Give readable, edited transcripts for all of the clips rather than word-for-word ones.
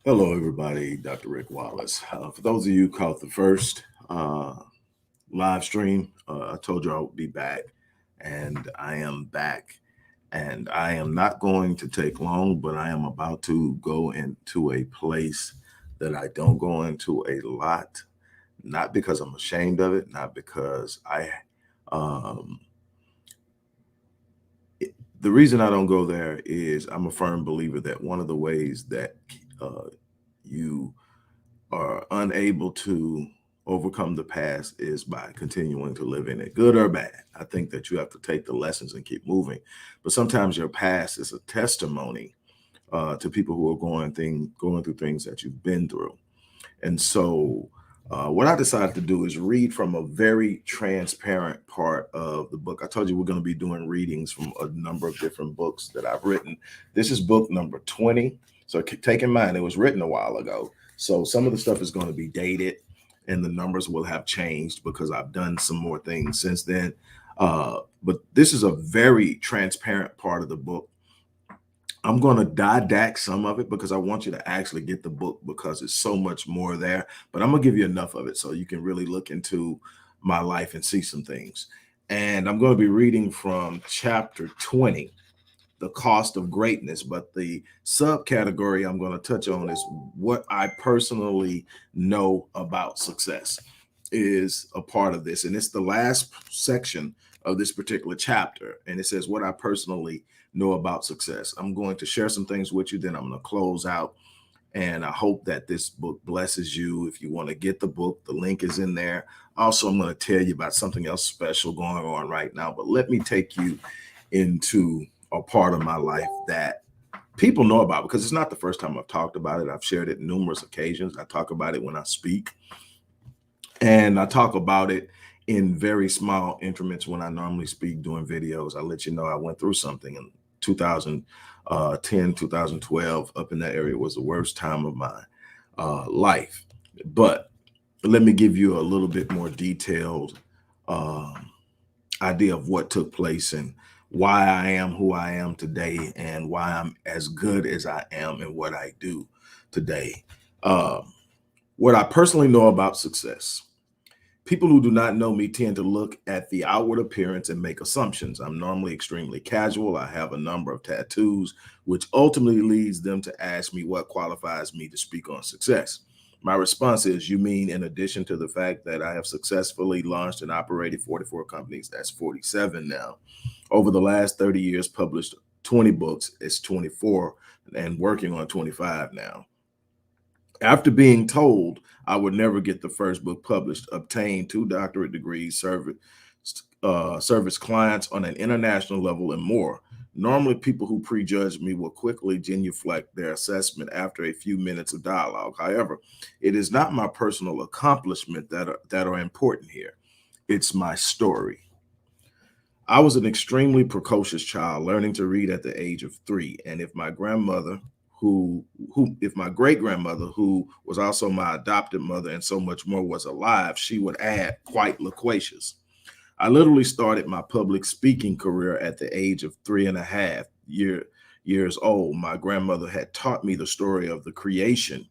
Hello, everybody. Dr. Rick Wallace. For those of you who caught the first live stream, I told you I would be back, and I am back. And I am not going to take long, but I am about to go into a place that I don't go into a lot, not because I'm ashamed of it, not because um, the reason I don't go there is I'm a firm believer that one of the ways that you are unable to overcome the past is by continuing to live in it, good or bad. I think that you have to take the lessons and keep moving. But sometimes your past is a testimony to people who are going through things that you've been through. And so, what I decided to do is read from a very transparent part of the book. I told you we're going to be doing readings from a number of different books that I've written. This is book number 20. So, take in mind, it was written a while ago. So, some of the stuff is going to be dated and the numbers will have changed because I've done some more things since then. But this is a very transparent part of the book. I'm going to didact some of it because I want you to actually get the book because it's so much more there. But I'm going to give you enough of it so you can really look into my life and see some things. And I'm going to be reading from chapter 20, The Cost of Greatness. But the subcategory I'm going to touch on is what I personally know about success is a part of this. And it's the last section of this particular chapter. And it says what I personally know about success. I'm going to share some things with you, then I'm going to close out. And I hope that this book blesses you. If you want to get the book, the link is in there. Also, I'm going to tell you about something else special going on right now. But let me take you into a part of my life that people know about because it's not the first time I've talked about it. I've shared it numerous occasions. I talk about it when I speak. And I talk about it in very small increments when I normally speak doing videos. I let you know I went through something in 2010, 2012, up in that area was the worst time of my life. But let me give you a little bit more detailed idea of what took place and why I am who I am today and why I'm as good as I am in what I do today. What I personally know about success. People who do not know me tend to look at the outward appearance and make assumptions. I'm normally extremely casual. I have a number of tattoos, which ultimately leads them to ask me what qualifies me to speak on success. My response is, you mean in addition to the fact that I have successfully launched and operated 44 companies, that's 47 now, over the last 30 years, published 20 books, it's 24, and working on 25 now. After being told I would never get the first book published, obtained 2 doctorate degrees, service clients on an international level, and more. Normally, people who prejudge me will quickly genuflect their assessment after a few minutes of dialogue. However, it is not my personal accomplishment that are important here. It's my story. I was an extremely precocious child, learning to read at the age of 3. And if my grandmother, if my great grandmother, who was also my adopted mother and so much more, was alive, she would add quite loquacious. I literally started my public speaking career at the age of 3.5 years old. My grandmother had taught me the story of the creation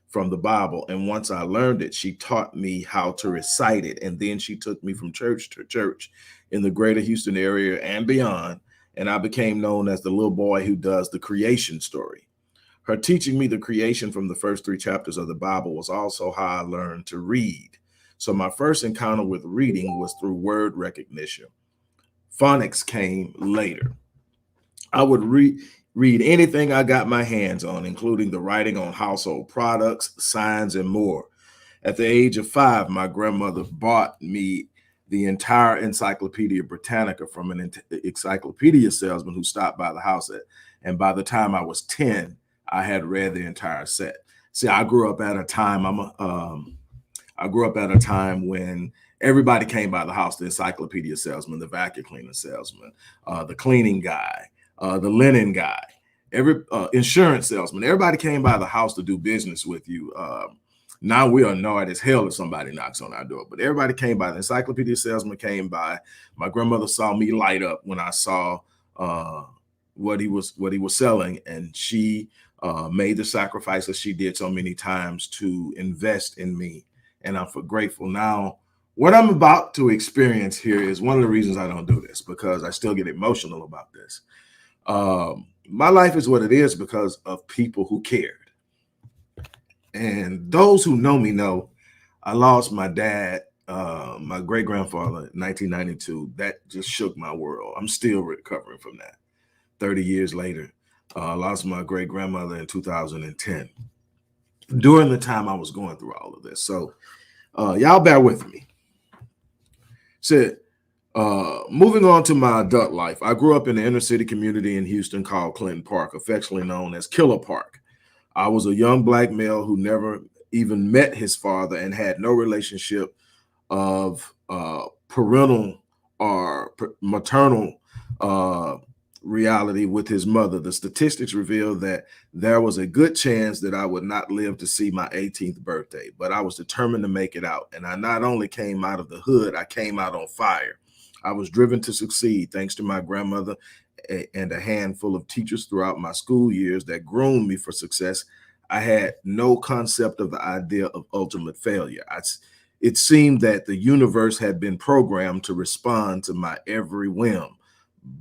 from the Bible. And once I learned it, she taught me how to recite it. And then she took me from church to church in the greater Houston area and beyond. And I became known as the little boy who does the creation story. Her teaching me the creation from the first 3 chapters of the Bible was also how I learned to read. So my first encounter with reading was through word recognition. Phonics came later. I would read anything I got my hands on, including the writing on household products, signs, and more. At the age of 5, my grandmother bought me the entire Encyclopedia Britannica from an encyclopedia salesman who stopped by the house and by the time I was 10, I had read the entire set. See, I grew up at a time, I grew up at a time when everybody came by the house, the encyclopedia salesman, the vacuum cleaner salesman, the cleaning guy, the linen guy, every insurance salesman. Everybody came by the house to do business with you. Now we are annoyed as hell if somebody knocks on our door, but everybody came by. The encyclopedia salesman came by. My grandmother saw me light up when I saw what he was selling, and she made the sacrifices she did so many times to invest in me, and I'm grateful. Now, what I'm about to experience here is one of the reasons I don't do this, because I still get emotional about this. My life is what it is because of people who cared. And those who know me know I lost my dad, my great grandfather, in 1992. That just shook my world. I'm still recovering from that. 30 years later, lost my great grandmother in 2010, during the time I was going through all of this. So y'all bear with me. So, moving on to my adult life, I grew up in the inner city community in Houston called Clinton Park, affectionately known as Killer Park. I was a young black male who never even met his father and had no relationship of parental or maternal reality with his mother. The statistics reveal that there was a good chance that I would not live to see my 18th birthday, but I was determined to make it out. And I not only came out of the hood, I came out on fire. I was driven to succeed thanks to my grandmother and a handful of teachers throughout my school years that groomed me for success. I had no concept of the idea of ultimate failure. It seemed that the universe had been programmed to respond to my every whim.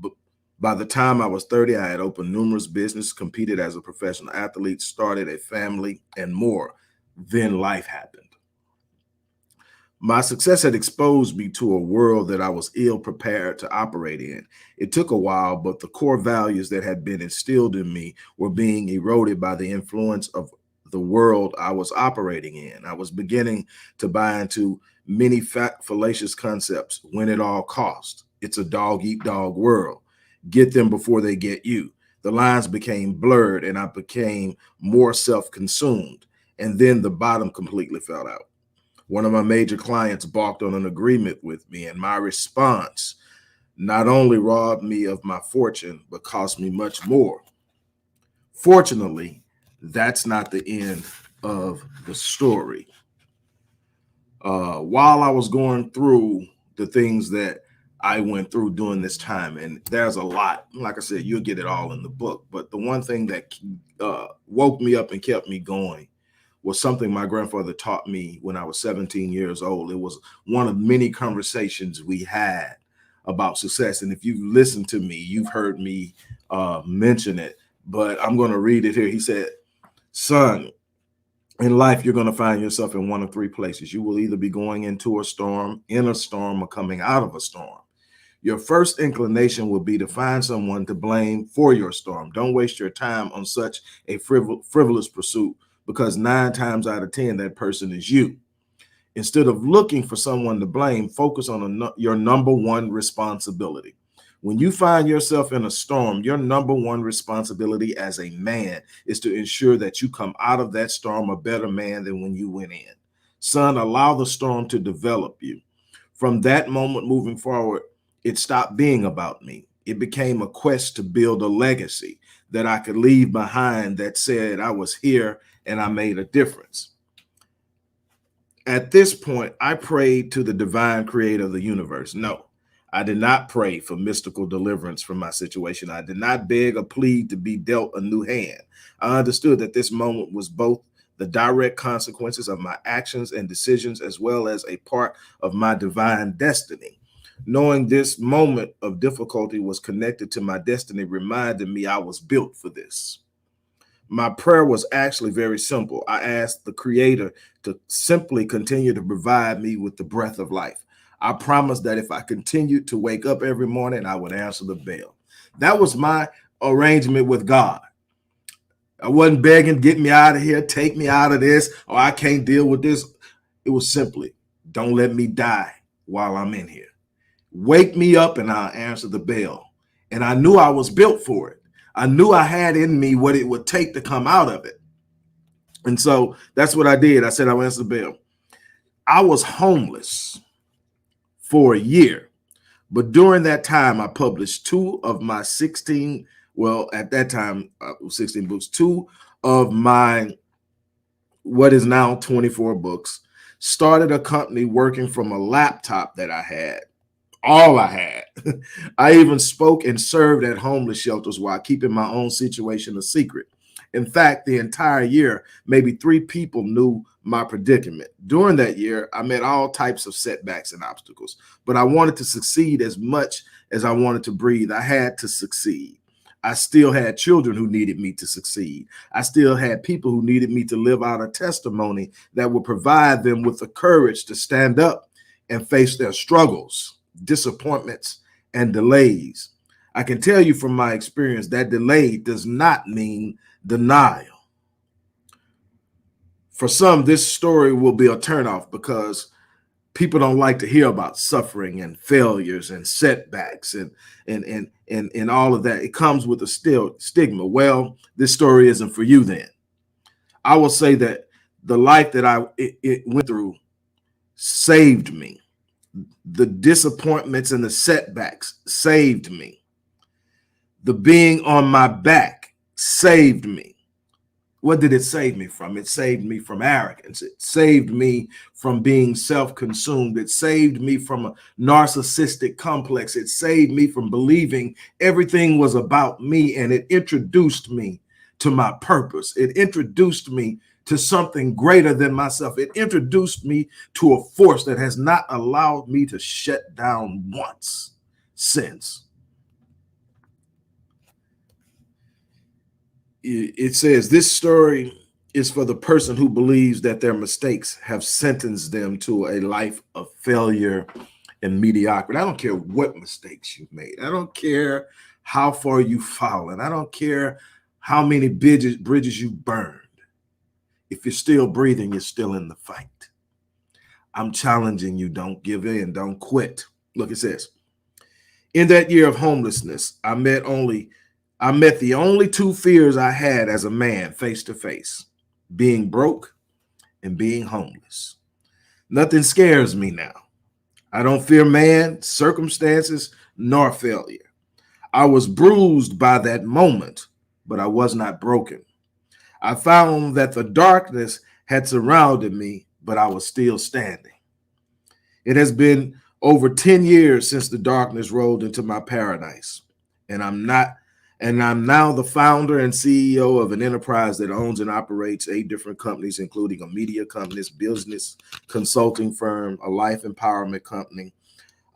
But by the time I was 30, I had opened numerous businesses, competed as a professional athlete, started a family, and more. Then life happened. My success had exposed me to a world that I was ill prepared to operate in. It took a while, but the core values that had been instilled in me were being eroded by the influence of the world I was operating in. I was beginning to buy into many fallacious concepts. Win at all costs. It's a dog-eat-dog world. Get them before they get you. The lines became blurred and I became more self-consumed. And then the bottom completely fell out. One of my major clients balked on an agreement with me, and my response not only robbed me of my fortune, but cost me much more. Fortunately, that's not the end of the story. While I was going through the things that I went through during this time, and there's a lot, like I said, you'll get it all in the book, but the one thing that woke me up and kept me going was something my grandfather taught me when I was 17 years old. It was one of many conversations we had about success. And if you've listened to me, you've heard me mention it, but I'm going to read it here. He said, son, in life, you're going to find yourself in one of three places. You will either be going into a storm, in a storm, or coming out of a storm. Your first inclination will be to find someone to blame for your storm. Don't waste your time on such a frivolous pursuit, because 9 times out of 10, that person is you. Instead of looking for someone to blame, focus on your number one responsibility. When you find yourself in a storm, your number one responsibility as a man is to ensure that you come out of that storm a better man than when you went in. Son, allow the storm to develop you. From that moment moving forward, it stopped being about me. It became a quest to build a legacy that I could leave behind that said I was here and I made a difference. At this point, I prayed to the divine creator of the universe. No, I did not pray for mystical deliverance from my situation. I did not beg or plead to be dealt a new hand. I understood that this moment was both the direct consequences of my actions and decisions, as well as a part of my divine destiny. Knowing this moment of difficulty was connected to my destiny reminded me I was built for this. My prayer was actually very simple. I asked the creator to simply continue to provide me with the breath of life. I promised that if I continued to wake up every morning, I would answer the bell. That was my arrangement with God. I wasn't begging, get me out of here, take me out of this, or I can't deal with this. It was simply, don't let me die while I'm in here. Wake me up and I'll answer the bell. And I knew I was built for it. I knew I had in me what it would take to come out of it. And so that's what I did. I said, I'll answer the bell. I was homeless for a year, but during that time, I published 2 of my 16, well, at that time, 16 books, 2 of my, what is now 24 books, started a company working from a laptop that I had. all I had. I even spoke and served at homeless shelters while keeping my own situation a secret. In fact, the entire year, maybe 3 people knew my predicament. During that year, I met all types of setbacks and obstacles, but I wanted to succeed as much as I wanted to breathe. I had to succeed. I still had children who needed me to succeed. I still had people who needed me to live out a testimony that would provide them with the courage to stand up and face their struggles, disappointments, and delays. I can tell you from my experience that delay does not mean denial. For some, this story will be a turnoff because people don't like to hear about suffering and failures and setbacks and all of that. It comes with a stigma. Well, this story isn't for you then. I will say that the life that it went through saved me. The disappointments and the setbacks saved me. The being on my back saved me. What did it save me from? It saved me from arrogance. It saved me from being self-consumed. It saved me from a narcissistic complex. It saved me from believing everything was about me, and it introduced me to my purpose. It introduced me to something greater than myself. It introduced me to a force that has not allowed me to shut down once since. It says this story is for the person who believes that their mistakes have sentenced them to a life of failure and mediocrity. I don't care what mistakes you've made. I don't care how far you've fallen. I don't care how many bridges you burned. If you're still breathing, you're still in the fight. I'm challenging you. Don't give in. Don't quit. Look, it says, in that year of homelessness, I met the only 2 fears I had as a man face to face, being broke and being homeless. Nothing scares me now. I don't fear man, circumstances, nor failure. I was bruised by that moment, but I was not broken. I found that the darkness had surrounded me, but I was still standing. It has been over 10 years since the darkness rolled into my paradise, and I'm now the founder and CEO of an enterprise that owns and operates 8 different companies, including a media company, business consulting firm, a life empowerment company,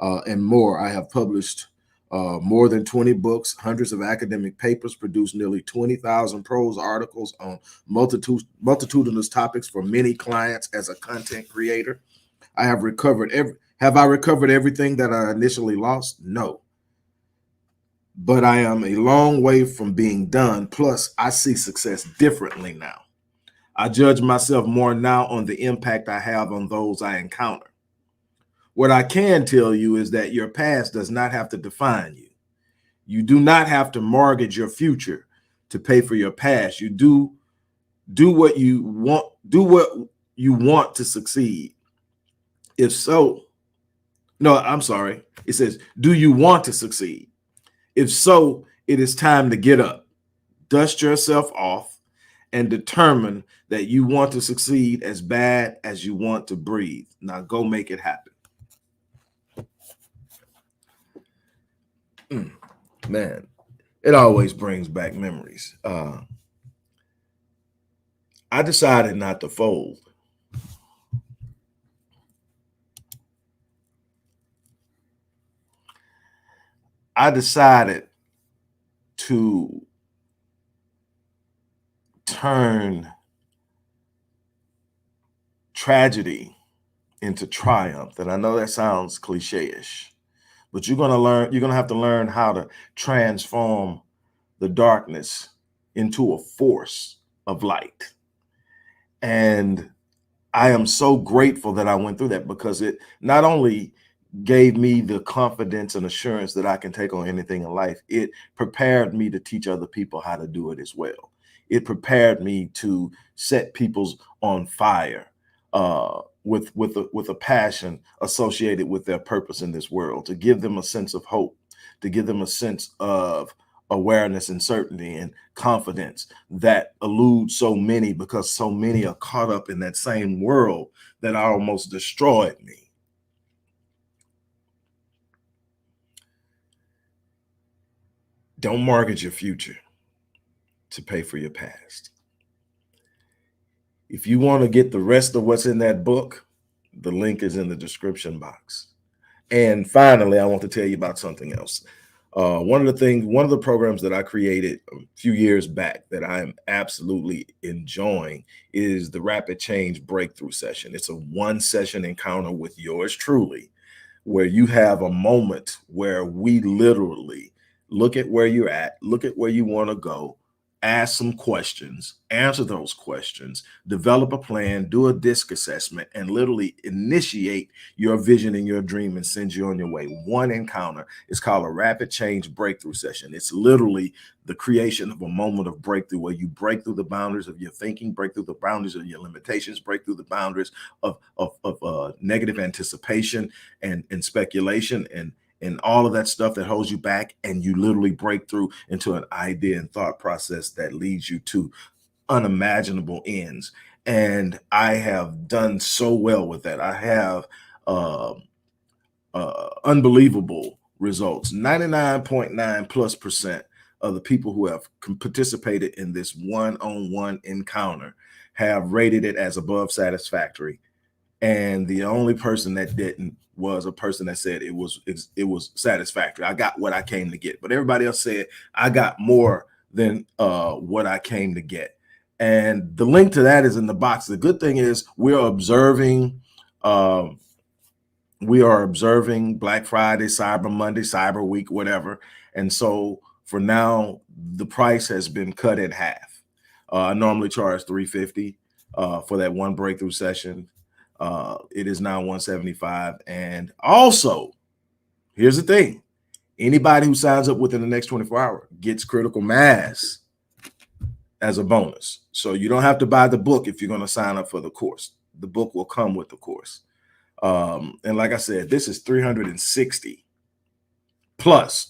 and more. I have published more than 20 books, hundreds of academic papers, produced nearly 20,000 prose articles on multitudinous topics for many clients as a content creator. Have I recovered everything that I initially lost? No. But I am a long way from being done. Plus, I see success differently now. I judge myself more now on the impact I have on those I encounter. What I can tell you is that your past does not have to define you. You do not have to mortgage your future to pay for your past. You do what you want to succeed. If so, no, I'm sorry. It says, do you want to succeed? If so, it is time to get up, dust yourself off, and determine that you want to succeed as bad as you want to breathe. Now go make it happen. Man, it always brings back memories. I decided not to fold. I decided to turn tragedy into triumph. And I know that sounds cliche-ish, but you're going to have to learn how to transform the darkness into a force of light. And I am so grateful that I went through that, because it not only gave me the confidence and assurance that I can take on anything in life, it prepared me to teach other people how to do it as well. It prepared me to set people on fire with a passion associated with their purpose in this world, to give them a sense of hope, to give them a sense of awareness and certainty and confidence that eludes so many, because so many are caught up in that same world that almost destroyed me. Don't mortgage your future to pay for your past. If you want to get the rest of what's in that book, the link is in the description box. And finally, I want to tell you about something else. One of the programs that I created a few years back that I am absolutely enjoying is the Rapid Change Breakthrough Session. It's a 1-session encounter with yours truly, where you have a moment where we literally look at where you're at, look at where you want to go, ask some questions, answer those questions, develop a plan, do a DISC assessment, and literally initiate your vision and your dream and send you on your way. One encounter. It's called a Rapid Change Breakthrough Session. It's literally the creation of a moment of breakthrough where you break through the boundaries of your thinking, break through the boundaries of your limitations, break through the boundaries of negative anticipation and speculation and all of that stuff that holds you back, and you literally break through into an idea and thought process that leads you to unimaginable ends. And I have done so well with that. I have unbelievable results. 99.9+% of the people who have participated in this one-on-one encounter have rated it as above satisfactory. And the only person that didn't was a person that said it was satisfactory. I got what I came to get. But everybody else said I got more than what I came to get. And the link to that is in the box. The good thing is we are observing Black Friday, Cyber Monday, Cyber Week, whatever. And so for now, the price has been cut in half. I normally charge $350 for that one breakthrough session. It is now $175. And also, here's the thing. Anybody who signs up within the next 24 hours gets critical mass as a bonus. So you don't have to buy the book if you're going to sign up for the course. The book will come with the course. And like I said, this is 360 plus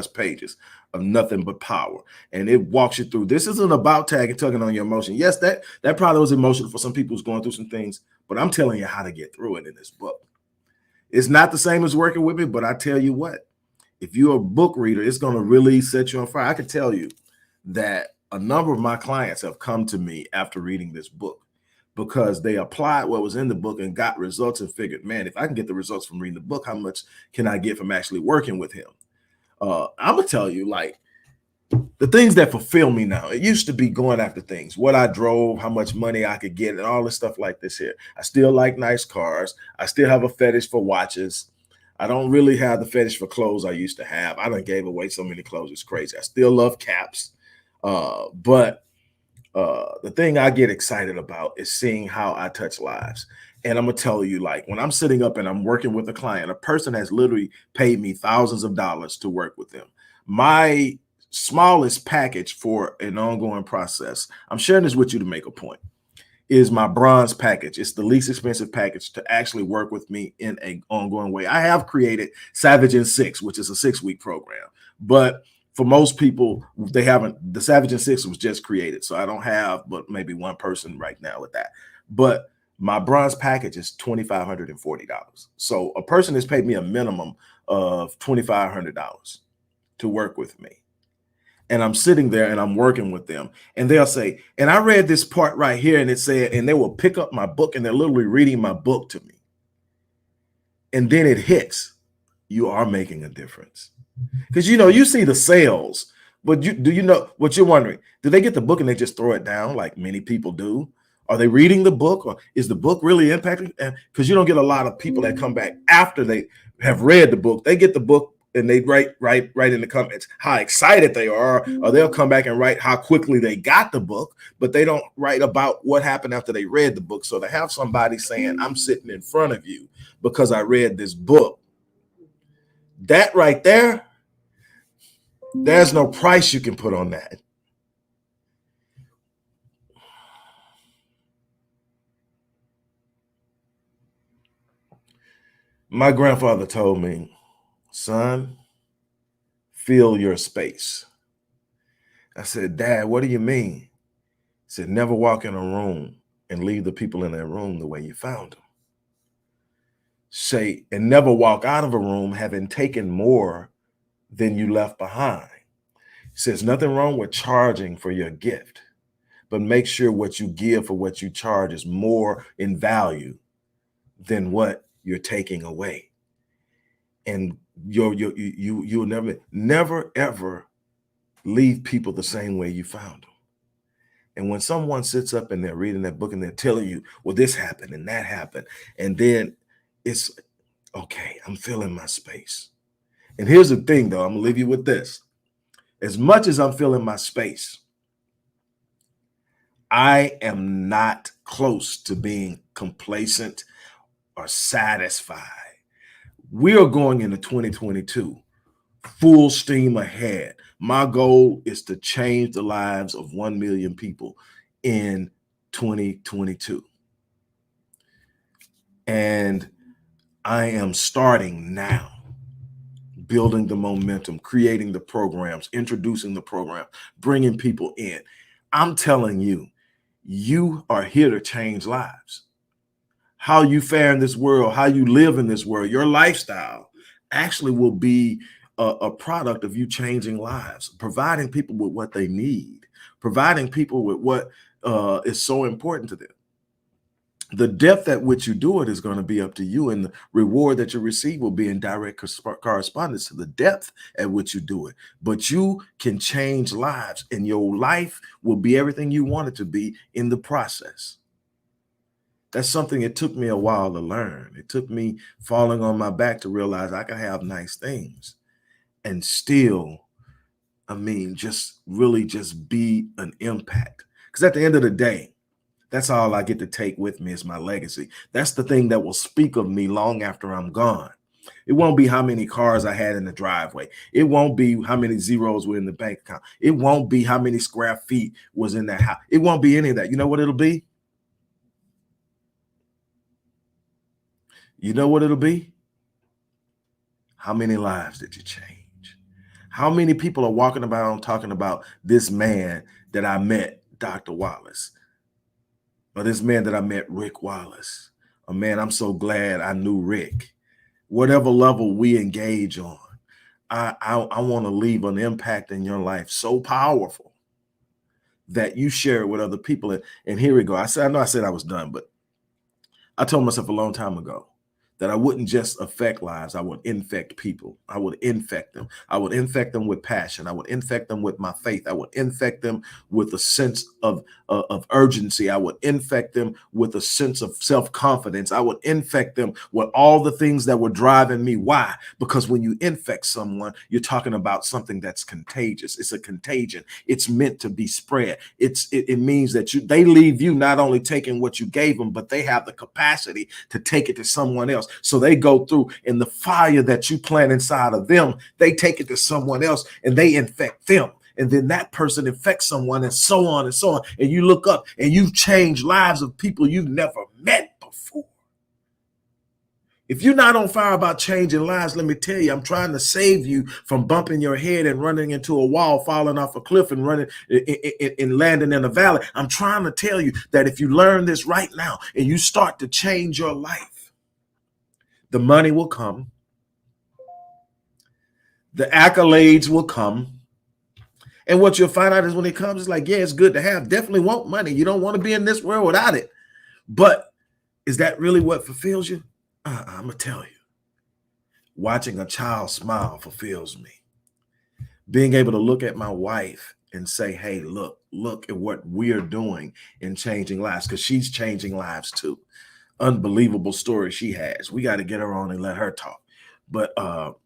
pages of nothing but power. And it walks you through. This isn't about tagging, tugging on your emotion. Yes, that probably was emotional for some people who's going through some things, but I'm telling you how to get through it in this book. It's not the same as working with me, but I tell you what, if you're a book reader, it's going to really set you on fire. I can tell you that a number of my clients have come to me after reading this book because they applied what was in the book and got results and figured, man, if I can get the results from reading the book, how much can I get from actually working with him? I'm going to tell you, like, the things that fulfill me now, it used to be going after things, what I drove, how much money I could get, and all this stuff like this here. I still like nice cars. I still have a fetish for watches. I don't really have the fetish for clothes I used to have. I done gave away so many clothes. It's crazy. I still love caps. But the thing I get excited about is seeing how I touch lives. And I'm going to tell you, like, when I'm sitting up and I'm working with a client, a person has literally paid me thousands of dollars to work with them. My smallest package for an ongoing process, I'm sharing this with you to make a point, is my bronze package. It's the least expensive package to actually work with me in an ongoing way. I have created Savage in 6, which is a 6-week program. But for most people, they haven't. The Savage in 6 was just created. So I don't have but maybe one person right now with that. But my bronze package is $2,540. So a person has paid me a minimum of $2,500 to work with me. And I'm sitting there and I'm working with them, and they'll say, and I read this part right here, and it said, and they will pick up my book and they're literally reading my book to me. And then it hits, you are making a difference. Because, you know, you see the sales, but do you know what you're wondering? Do they get the book and they just throw it down like many people do? Are they reading the book, or is the book really impacting? Because you don't get a lot of people that come back after they have read the book. They get the book and they write in the comments how excited they are, or they'll come back and write how quickly they got the book, but they don't write about what happened after they read the book. So to have somebody saying, I'm sitting in front of you because I read this book, that right there, there's no price you can put on that. My grandfather told me, son, fill your space. I said, Dad, what do you mean? He said, never walk in a room and leave the people in that room the way you found them. Say, and never walk out of a room having taken more than you left behind. Says nothing wrong with charging for your gift, but make sure what you give for what you charge is more in value than what you're taking away. And you'll never ever leave people the same way you found them. And when someone sits up and they're reading that book and they're telling you, well, this happened and that happened, and then it's okay, I'm filling my space. And here's the thing, though, I'm gonna leave you with this. As much as I'm filling my space, I am not close to being complacent or satisfied. We are going into 2022 full steam ahead. My goal is to change the lives of 1 million people in 2022. And I am starting now, building the momentum, creating the programs, introducing the program, bringing people in. I'm telling you, you are here to change lives. How you fare in this world, how you live in this world, your lifestyle actually will be a product of you changing lives, providing people with what they need, providing people with what is so important to them. The depth at which you do it is going to be up to you, and the reward that you receive will be in direct correspondence to the depth at which you do it. But you can change lives, and your life will be everything you want it to be in the process. That's something it took me a while to learn. It took me falling on my back to realize I can have nice things and still, just really just be an impact. Because at the end of the day, that's all I get to take with me is my legacy. That's the thing that will speak of me long after I'm gone. It won't be how many cars I had in the driveway. It won't be how many zeros were in the bank account. It won't be how many square feet was in that house. It won't be any of that. You know what it'll be? You know what it'll be? How many lives did you change? How many people are walking about talking about this man that I met, Dr. Wallace, or this man that I met, Rick Wallace? Oh man, I'm so glad I knew Rick. Whatever level we engage on, I want to leave an impact in your life so powerful that you share it with other people. And here we go. I know I said I was done, but I told myself a long time ago that I wouldn't just affect lives, I would infect people. I would infect them. I would infect them with passion. I would infect them with my faith. I would infect them with a sense of urgency. I would infect them with a sense of self-confidence. I would infect them with all the things that were driving me. Why? Because when you infect someone, you're talking about something that's contagious. It's a contagion. It's meant to be spread. It means that they leave you not only taking what you gave them, but they have the capacity to take it to someone else. So they go through, and the fire that you plant inside of them, they take it to someone else and they infect them. And then that person infects someone, and so on and so on. And you look up and you've changed lives of people you've never met before. If you're not on fire about changing lives, let me tell you, I'm trying to save you from bumping your head and running into a wall, falling off a cliff and running and landing in a valley. I'm trying to tell you that if you learn this right now and you start to change your life, the money will come. The accolades will come. And what you'll find out is when it comes, it's like, yeah, it's good to have. Definitely want money. You don't want to be in this world without it. But is that really what fulfills you? I'm going to tell you. Watching a child smile fulfills me. Being able to look at my wife and say, hey, look at what we're doing in changing lives, because she's changing lives too. Unbelievable story she has. We got to get her on and let her talk. But, to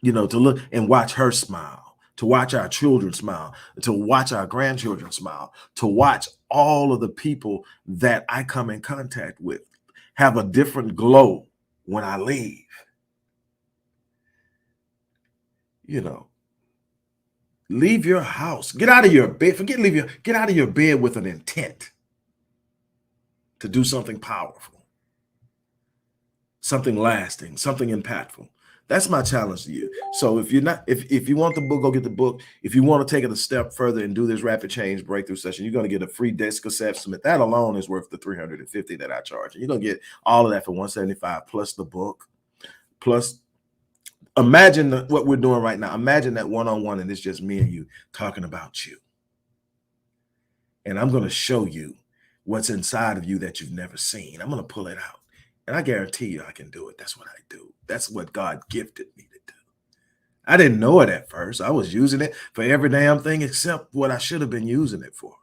look and watch her smile, to watch our children smile, to watch our grandchildren smile, to watch all of the people that I come in contact with have a different glow when I leave. Leave your house, get out of your bed, get out of your bed with an intent to do something powerful, something lasting, something impactful. That's my challenge to you. So if you want the book, go get the book. If you want to take it a step further and do this rapid change breakthrough session, you're going to get a free disc assessment. That alone is worth the $350 that I charge. And you're going to get all of that for $175 plus the book, plus Imagine what we're doing right now. Imagine that one-on-one and it's just me and you talking about you. And I'm going to show you what's inside of you that you've never seen. I'm going to pull it out. And I guarantee you I can do it. That's what I do. That's what God gifted me to do. I didn't know it at first. I was using it for every damn thing except what I should have been using it for.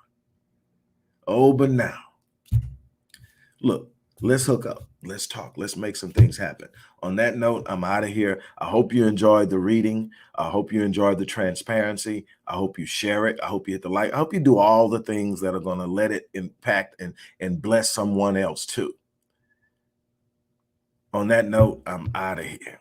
Oh, but now, look, let's hook up. Let's talk. Let's make some things happen. On that note, I'm out of here. I hope you enjoyed the reading. I hope you enjoyed the transparency. I hope you share it. I hope you hit the like. I hope you do all the things that are going to let it impact and bless someone else too. On that note, I'm out of here.